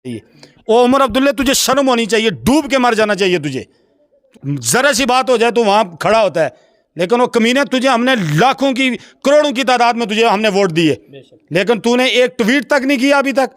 ओ उमर अब्दुल्ला, तुझे शर्म होनी चाहिए, डूब के मर जाना चाहिए तुझे। जरा सी बात हो जाए तो वहां खड़ा होता है। लेकिन वो कमीने, तुझे हमने लाखों की करोड़ों की तादाद में तुझे हमने वोट दिए, लेकिन तूने एक ट्वीट तक नहीं किया अभी तक।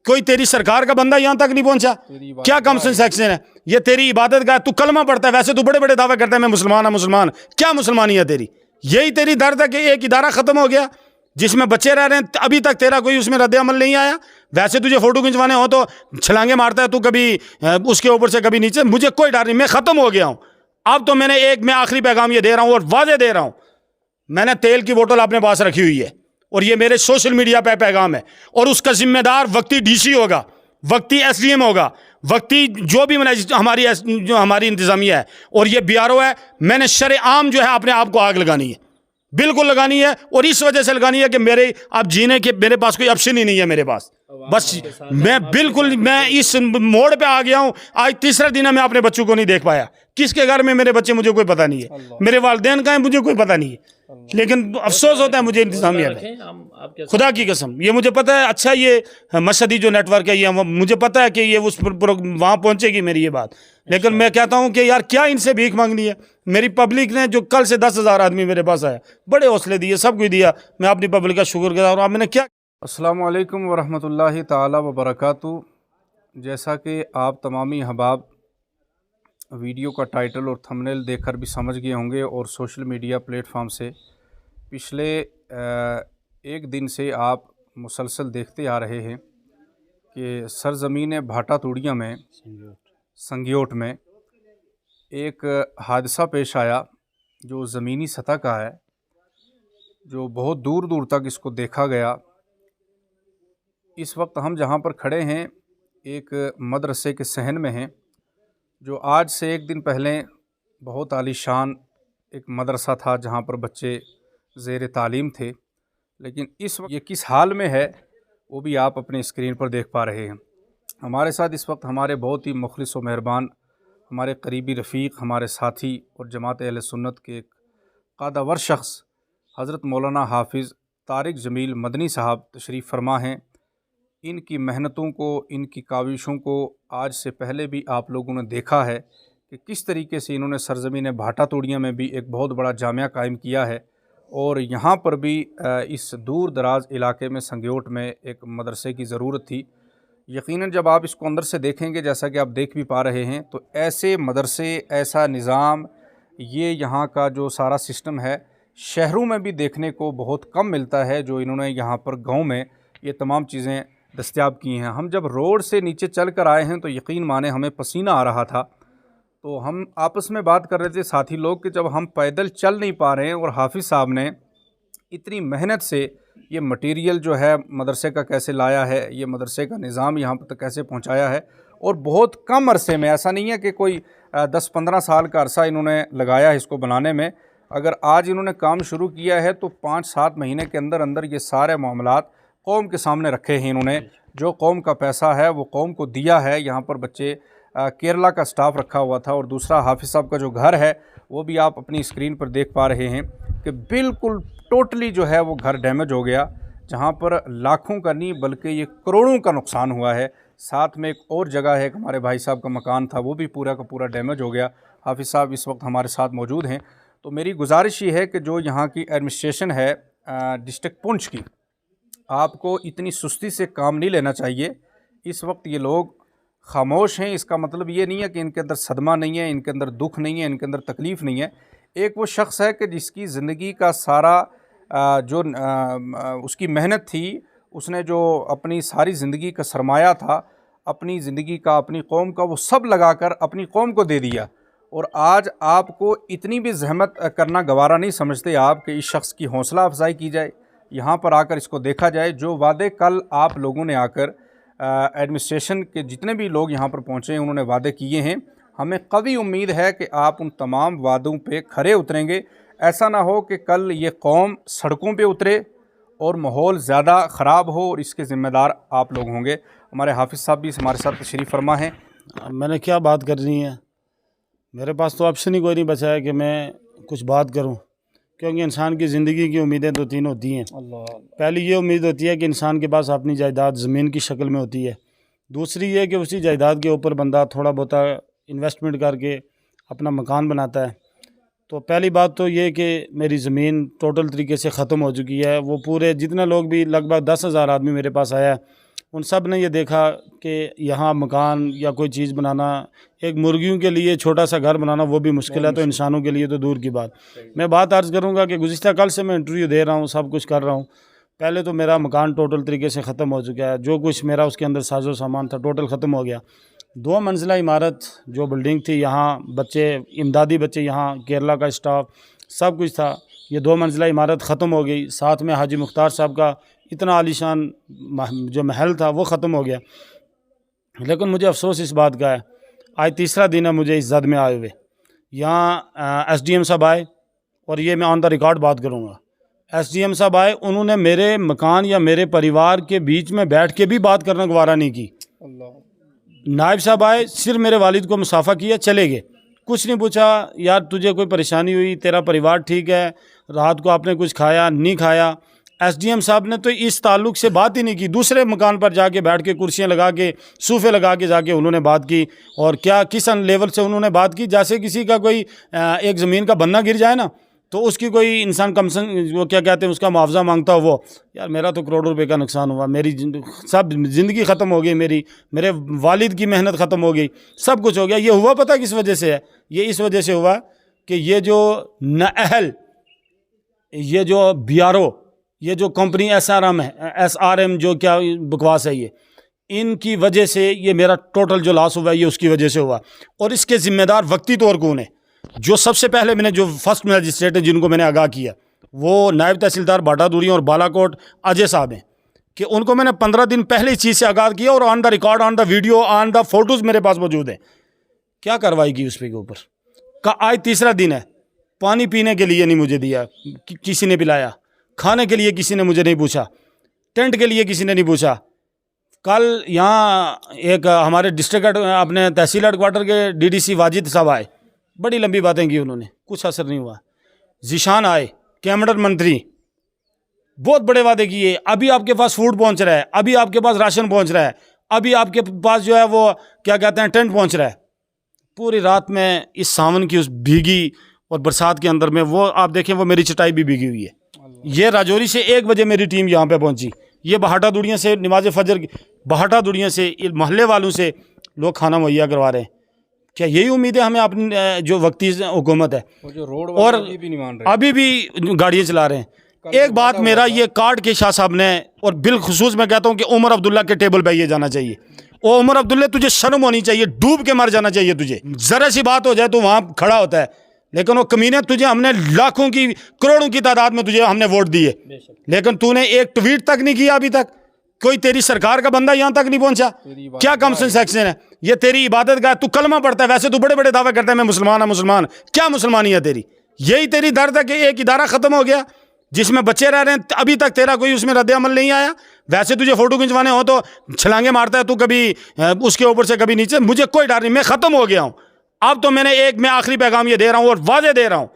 कोई तेरी सरकार का बंदा यहां तक नहीं पहुंचा। क्या कमसन सेक्शन है ये? तेरी इबादत का तू कलमा पढ़ता है, वैसे तू बड़े बड़े दावे करता है मैं मुसलमान हूं मुसलमान। क्या मुसलमानी है तेरी? यही तेरी दर्द है कि एक इदारा खत्म हो गया जिसमें बच्चे रह रहे हैं, अभी तक तेरा कोई उसमें रद्द अमल नहीं आया। वैसे तुझे फोटो खिंचवाने हो तो छलांगे मारता है तू, कभी उसके ऊपर से कभी नीचे। मुझे कोई डर नहीं, मैं खत्म हो गया हूं। अब तो मैं आखिरी पैगाम ये दे रहा हूं और वादे दे रहा हूं। मैंने तेल की बोतल अपने पास रखी हुई है और ये मेरे सोशल मीडिया पे पैगाम है, और उसका जिम्मेदार वक्ती डीसी होगा, वक्ती एसडीएम होगा, वक्ती जो भी हमारी इंतजामिया है, और ये बीआरओ है। मैंने शरेआम जो है अपने आप को आग लगानी है, बिल्कुल लगानी है, और इस वजह से लगानी है कि मेरे अब जीने के मेरे पास कोई ऑप्शन ही नहीं है मेरे पास। बस मैं इस मोड़ पे आ गया हूं। आज तीसरा दिन है, मैं अपने बच्चों को नहीं देख पाया। किसके घर में मेरे बच्चे मुझे कोई पता नहीं है, मेरे वालिदैन का है मुझे कोई पता नहीं है, लेकिन अफसोस होता है मुझे इंतजामिया पे। खुदा की कसम ये मुझे पता है। अच्छा, ये मशहदी जो नेटवर्क है, ये मुझे पता है कि ये उस वहाँ पहुँचेगी मेरी ये बात, लेकिन मैं कहता हूँ कि यार क्या इनसे भीख मांगनी है। मेरी पब्लिक ने जो कल से 10,000 आदमी मेरे पास आया, बड़े हौसले दिए, सब कुछ दिया। मैं अपनी पब्लिक का शुक्रगुजार हूँ। मैंने क्या। अस्सलामु अलैकुम वरहमतुल्लाहि ताला व बरकातुहू। जैसा कि आप तमामी अहबाब वीडियो का टाइटल और थंबनेल देखकर भी समझ गए होंगे, और सोशल मीडिया प्लेटफॉर्म से पिछले एक दिन से आप मुसलसल देखते आ रहे हैं कि सरज़मीन भाटा तूड़िया में संगियोट में एक हादसा पेश आया जो ज़मीनी सतह का है, जो बहुत दूर दूर तक इसको देखा गया। इस वक्त हम जहाँ पर खड़े हैं एक मदरसे के सहन में हैं, जो आज से एक दिन पहले बहुत आलीशान एक मदरसा था जहाँ पर बच्चे ज़ेर तालीम थे, लेकिन इस वक्त ये किस हाल में है वो भी आप अपने स्क्रीन पर देख पा रहे हैं। हमारे साथ इस वक्त हमारे बहुत ही मुखलिस व मेहरबान, हमारे करीबी रफ़ीक, हमारे साथी और जमात अहले सुन्नत के एक क़ादावर शख्स हज़रत मौलाना हाफिज़ तारिक जमील मदनी साहब तशरीफ़ फरमा हैं। इनकी मेहनतों को, इनकी काविशों को आज से पहले भी आप लोगों ने देखा है कि किस तरीके से इन्होंने सरज़मीन भाटा तोड़िया में भी एक बहुत बड़ा जामिया कायम किया है, और यहाँ पर भी इस दूर दराज इलाके में संगियोट में एक मदरसे की ज़रूरत थी। यकीनन जब आप इसको अंदर से देखेंगे, जैसा कि आप देख भी पा रहे हैं, तो ऐसे मदरसे, ऐसा निज़ाम, ये यहाँ का जो सारा सिस्टम है शहरों में भी देखने को बहुत कम मिलता है, जो इन्होंने यहाँ पर गाँव में ये तमाम चीज़ें दस्तयाब की हैं। हम जब रोड से नीचे चल कर आए हैं तो यकीन माने हमें पसीना आ रहा था। तो हम आपस में बात कर रहे थे साथी लोग कि जब हम पैदल चल नहीं पा रहे हैं और हाफिज़ साहब ने इतनी मेहनत से ये मटेरियल जो है मदरसे का कैसे लाया है, ये मदरसे का निज़ाम यहाँ तक कैसे पहुँचाया है, और बहुत कम अरसे में, ऐसा नहीं है कि कोई 10-15 साल का अरसा इन्होंने लगाया है इसको बनाने में। अगर आज इन्होंने काम शुरू किया है तो 5-7 महीने के अंदर अंदर ये सारे मामलात कौम के सामने रखे हैं इन्होंने। जो कौम का पैसा है वो कौम को दिया है। यहाँ पर बच्चे केरला का स्टाफ रखा हुआ था, और दूसरा हाफिज़ साहब का जो घर है वो भी आप अपनी स्क्रीन पर देख पा रहे हैं कि बिल्कुल टोटली जो है वो घर डैमेज हो गया, जहाँ पर लाखों का नहीं बल्कि ये करोड़ों का नुकसान हुआ है। साथ में एक और जगह है, हमारे भाई साहब का मकान था, वो भी पूरा का पूरा डैमेज हो गया। हाफिज़ साहब इस वक्त हमारे साथ मौजूद हैं। तो मेरी गुजारिश ये है कि जो यहाँ की एडमिनिस्ट्रेशन है डिस्ट्रिक्ट पुंछ की, आपको इतनी सुस्ती से काम नहीं लेना चाहिए। इस वक्त ये लोग खामोश हैं, इसका मतलब ये नहीं है कि इनके अंदर सदमा नहीं है, इनके अंदर दुख नहीं है, इनके अंदर तकलीफ़ नहीं है। एक वो शख्स है कि जिसकी ज़िंदगी का सारा उसकी मेहनत थी, उसने जो अपनी सारी ज़िंदगी का सरमाया था, अपनी ज़िंदगी का, अपनी कौम का, वो सब लगाकर अपनी कौम को दे दिया, और आज आपको इतनी भी जहमत करना गवारा नहीं समझते आप कि इस शख्स की हौसला अफजाई की जाए, यहाँ पर आकर इसको देखा जाए। जो वादे कल आप लोगों ने आकर एडमिनिस्ट्रेशन के जितने भी लोग यहाँ पर पहुँचे हैं उन्होंने वादे किए हैं, हमें कवी उम्मीद है कि आप उन तमाम वादों पे खरे उतरेंगे। ऐसा ना हो कि कल ये कौम सड़कों पे उतरे और माहौल ज़्यादा ख़राब हो, और इसके ज़िम्मेदार आप लोग होंगे। हमारे हाफिज़ साहब भी हमारे साथ तशरीफ़ फरमा हैं। मैंने क्या बात करनी है, मेरे पास तो ऑप्शन ही कोई नहीं बचा है कि मैं कुछ बात करूं, क्योंकि इंसान की ज़िंदगी की उम्मीदें तो 3 होती हैं। पहली ये उम्मीद होती है कि इंसान के पास अपनी जायदाद ज़मीन की शक्ल में होती है। दूसरी ये कि उसी जायदाद के ऊपर बंदा थोड़ा बहुत इन्वेस्टमेंट करके अपना मकान बनाता है। तो पहली बात तो ये कि मेरी ज़मीन टोटल तरीके से ख़त्म हो चुकी है। वो पूरे जितने लोग भी लगभग 10,000 आदमी मेरे पास आया, उन सब ने ये देखा कि यहाँ मकान या कोई चीज़ बनाना, एक मुर्गियों के लिए छोटा सा घर बनाना वो भी मुश्किल है, तो इंसानों के लिए तो दूर की बात। मैं बात अर्ज़ करूँगा कि गुज़िश्ता कल से मैं इंटरव्यू दे रहा हूँ, सब कुछ कर रहा हूँ। पहले तो मेरा मकान टोटल तरीके से ख़त्म हो चुका है, जो कुछ मेरा उसके अंदर साजो सामान था टोटल ख़त्म हो गया। 2 मंजिला इमारत जो बिल्डिंग थी, यहाँ बच्चे, इमदादी बच्चे, यहाँ केरला का स्टाफ सब कुछ था, ये 2 मंजिला इमारत ख़त्म हो गई। साथ में हाजी मुख्तार साहब का इतना आलीशान जो महल था वो ख़त्म हो गया। लेकिन मुझे अफसोस इस बात का है, आज तीसरा दिन है मुझे इस जद में आए हुए। यहाँ SDM साहब आए, और ये मैं ऑन द रिकॉर्ड बात करूँगा, SDM साहब आए, उन्होंने मेरे मकान या मेरे परिवार के बीच में बैठ के भी बात करना गवारा नहीं की। नायब साहब आए, सिर्फ मेरे वालिद को मुसाफा किया, चले गए, कुछ नहीं पूछा, यार तुझे कोई परेशानी हुई, तेरा परिवार ठीक है, रात को आपने कुछ खाया नहीं खाया। SDM साहब ने तो इस ताल्लुक़ से बात ही नहीं की। दूसरे मकान पर जाके बैठ के कुर्सियाँ लगा के, सोफ़े लगा के जाके उन्होंने बात की, और क्या किस लेवल से उन्होंने बात की, जैसे किसी का कोई एक ज़मीन का बन्ना गिर जाए ना, तो उसकी कोई इंसान कमसन वो क्या कहते हैं उसका मुआवजा मांगता हो। वो यार मेरा तो करोड़ों रुपए का नुकसान हुआ, मेरी सब ज़िंदगी ख़त्म हो गई, मेरे वालिद की मेहनत ख़त्म हो गई, सब कुछ हो गया। ये हुआ पता किस वजह से है? ये इस वजह से हुआ कि ये जो नाअहल, ये जो BRO, ये जो कंपनी SRM जो क्या बकवास है, ये इनकी वजह से ये मेरा टोटल जो लॉस हुआ ये उसकी वजह से हुआ। और इसके ज़िम्मेदार वक्ती तौर कौन है? जो सबसे पहले मैंने जो फर्स्ट मजिस्ट्रेट है जिनको मैंने आगाह किया, वो नायब तहसीलदार बाटादूरी और बालाकोट अजय साहब हैं, कि उनको मैंने 15 दिन पहले इस चीज़ से आगाह किया, और on the record, on the video, on the photos मेरे पास मौजूद हैं। क्या कार्रवाई की उस पे के ऊपर का? आज तीसरा दिन है, पानी पीने के लिए नहीं मुझे दिया, किसी ने पिलाया, खाने के लिए किसी ने मुझे नहीं पूछा, टेंट के लिए किसी ने नहीं पूछा। कल यहाँ एक हमारे डिस्ट्रिक्ट अपने तहसील हेडक्वार्टर के DDC वाजिद साहब आए, बड़ी लंबी बातें की उन्होंने, कुछ असर नहीं हुआ। ज़ीशान आए, कैबिनेट मंत्री, बहुत बड़े वादे किए, अभी आपके पास फूड पहुंच रहा है, अभी आपके पास राशन पहुंच रहा है, अभी आपके पास जो है वो क्या कहते हैं टेंट पहुंच रहा है। पूरी रात में इस सावन की उस भीगी और बरसात के अंदर में वो आप देखें, वो मेरी चटाई भी भीगी हुई है। ये राजौरी से 1 बजे मेरी टीम यहाँ पे पहुंची, ये बहाटा दुड़िया से नमाज फजर, बहाटा दुड़िया से मोहल्ले वालों से लोग खाना मुहैया करवा रहे हैं। क्या यही उम्मीद है हमें अपनी जो वक्ती हुकूमत है? जो रोड और भी नहीं मान रहे, अभी भी गाड़ियाँ चला रहे हैं। एक बात मेरा ये काट के शाह साहब ने, और बिलखुसूस मैं कहता हूँ कि उमर अब्दुल्ला के टेबल पे ये जाना चाहिए। ओ उमर अब्दुल्ला, तुझे शर्म होनी चाहिए, डूब के मर जाना चाहिए तुझे। ज़रा सी बात हो जाए तो वहाँ खड़ा होता है, लेकिन वो कमीने, तुझे हमने लाखों की करोड़ों की तादाद में तुझे हमने वोट दिए, लेकिन तूने एक ट्वीट तक नहीं किया अभी तक। कोई तेरी सरकार का बंदा यहाँ तक नहीं पहुंचा। क्या कम सेक्शन है ये? तेरी इबादत का तू कलमा पढ़ता है, वैसे तू बड़े बड़े दावे करता है मैं मुसलमान, मुसलमान। क्या मुसलमानी है तेरी? यही तेरी दर्द है कि एक इदारा ख़त्म हो गया जिसमें बच्चे रह रहे हैं, अभी तक तेरा कोई उसमें रद्द अमल नहीं आया। वैसे तुझे फ़ोटो खिंचवाने हो तो छलांगे मारता है तू, कभी उसके ऊपर से कभी नीचे। मुझे कोई डर नहीं, मैं ख़त्म हो गया हूँ। अब तो मैं आखिरी पैगाम ये दे रहा हूँ और वादे दे रहा हूँ,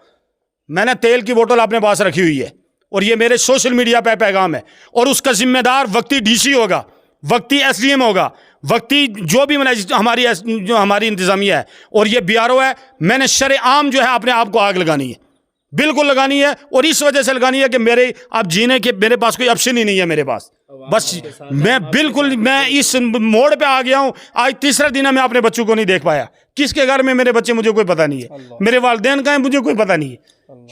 मैंने तेल की बोतल अपने पास रखी हुई है, और ये मेरे सोशल मीडिया पे पैगाम है, और उसका जिम्मेदार वक्ती DC होगा, वक्ती SDM होगा, वक्ती जो भी हमारी इंतज़ामिया है, और ये BRO है। मैंने शरेआम जो है अपने आप को आग लगानी है, बिल्कुल लगानी है, और इस वजह से लगानी है कि मेरे अब जीने के मेरे पास कोई ऑप्शन ही नहीं है मेरे पास। बस मैं इस मोड़ पे आ गया हूँ। आज तीसरा दिन है, मैं अपने बच्चों को नहीं देख पाया। किसके घर में मेरे बच्चे मुझे कोई पता नहीं है, मेरे वालिदैन का है मुझे कोई पता नहीं है,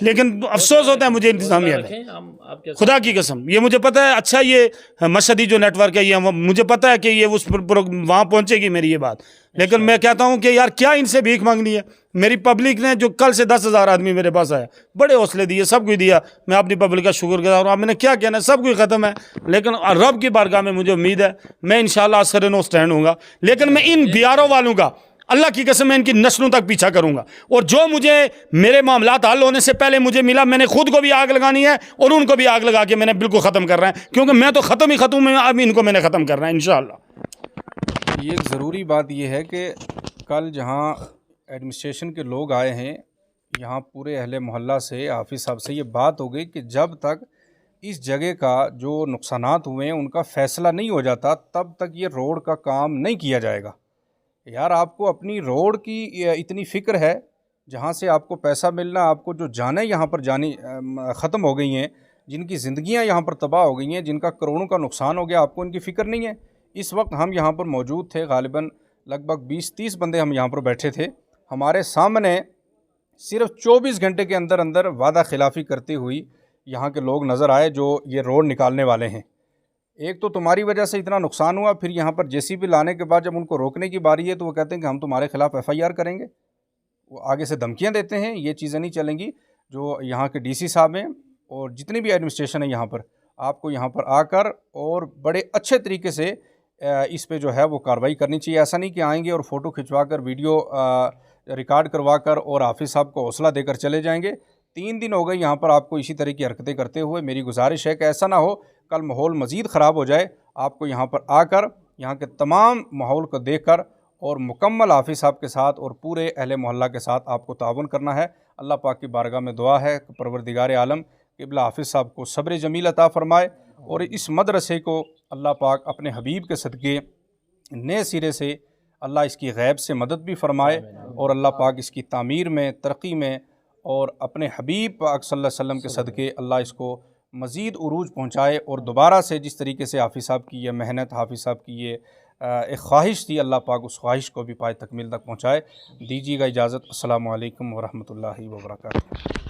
लेकिन अफसोस होता है मुझे इंतजामिया पे। खुदा की कसम ये मुझे पता है। अच्छा, ये मशहदी जो नेटवर्क है, ये मुझे पता है कि ये उस वहाँ पहुँचेगी मेरी ये बात, लेकिन मैं कहता हूँ कि यार क्या इनसे भीख मांगनी है? मेरी पब्लिक ने जो कल से 10,000 आदमी मेरे पास आया, बड़े हौसले दिए, सब कुछ दिया, मैं अपनी पब्लिक का शुक्रगुजार हूँ। मैंने क्या कहना है, सब कुछ ख़त्म है, लेकिन रब की बारगाह में मुझे उम्मीद है मैं इंशाल्लाह असर नो स्टैंड हूँगा। लेकिन मैं इन BRO वालों का, अल्लाह की कसम, मैं इनकी नस्लों तक पीछा करूँगा, और जो मुझे मेरे मामलात हल होने से पहले मुझे मिला, मैंने खुद को भी आग लगानी है और उनको भी आग लगा के मैंने बिल्कुल ख़त्म कर रहा है, क्योंकि मैं तो ख़त्म ही ख़त्म हूँ, अब इनको मैंने ख़त्म करना है इंशाल्लाह। ये एक ज़रूरी बात ये है कि कल जहाँ एडमिनिस्ट्रेशन के लोग आए हैं, यहाँ पूरे अहले मोहल्ला से, हाफिज़ साहब से ये बात हो गई कि जब तक इस जगह का जो नुकसानात हुए हैं उनका फ़ैसला नहीं हो जाता तब तक ये रोड का काम नहीं किया जाएगा। यार आपको अपनी रोड की इतनी फ़िक्र है, जहाँ से आपको पैसा मिलना, आपको जो जानें यहाँ पर जानी ख़त्म हो गई हैं, जिनकी ज़िंदगियाँ यहाँ पर तबाह हो गई हैं, जिनका करोड़ों का नुकसान हो गया, आपको इनकी फ़िक्र नहीं है। इस वक्त हम यहाँ पर मौजूद थे, ग़ालिबन लगभग 20-30 बंदे हम यहाँ पर बैठे थे। हमारे सामने सिर्फ 24 घंटे के अंदर अंदर वादा खिलाफ़ी करती हुई यहाँ के लोग नज़र आए जो ये रोड निकालने वाले हैं। एक तो तुम्हारी वजह से इतना नुकसान हुआ, फिर यहाँ पर जेसीबी लाने के बाद जब उनको रोकने की बारी है तो वो कहते हैं कि हम तुम्हारे खिलाफ़ एफआईआर करेंगे। वो आगे से धमकियाँ देते हैं। ये चीज़ें नहीं चलेंगी। जो यहाँ के डीसी साहब हैं और जितनी भी एडमिनिस्ट्रेशन है यहाँ पर, आपको यहाँ पर आकर और बड़े अच्छे तरीके से इस पे जो है वो कार्रवाई करनी चाहिए। ऐसा नहीं कि आएंगे और फ़ोटो खिंचवा कर, वीडियो रिकॉर्ड करवा कर और हाफिज़ साहब को हौसला देकर चले जाएंगे। 3 दिन हो गए यहाँ पर आपको इसी तरह की हरकतें करते हुए। मेरी गुजारिश है कि ऐसा ना हो कल माहौल मज़ीद ख़राब हो जाए। आपको यहाँ पर आकर यहाँ के तमाम माहौल को देखकर और मुकम्मल हाफिज़ साहब के साथ और पूरे अहले मोहल्ला के साथ आपको ताउन करना है। अल्लाह पाक की बारगाह में दुआ है कि परवरदिगार आलम क़िबला हाफिज़ साहब को सब्र जमील अता फ़रमाए और इस मदरसे को अल्लाह पाक अपने हबीब के सदक़े नए सिरे से अल्लाह इसकी गैब से मदद भी फ़रमाए और अल्लाह पाक इसकी तामीर में, तरक्की में और अपने हबीब पाक सल्लल्लाहु अलैहि वसल्लम के सदक़े अल्लाह इसको मज़ीद उरूज पहुँचाए और दोबारा से जिस तरीके से हाफिज़ साहब की ये मेहनत, हाफिज़ साहब की ये एक ख्वाहिश थी, अल्लाह पाक उस ख्वाहिश को भी पाए तकमील तक पहुँचाए। दीजिएगा इजाज़त। अस्सलामु अलैकुम व रहमतुल्लाहि व बरकातुहू।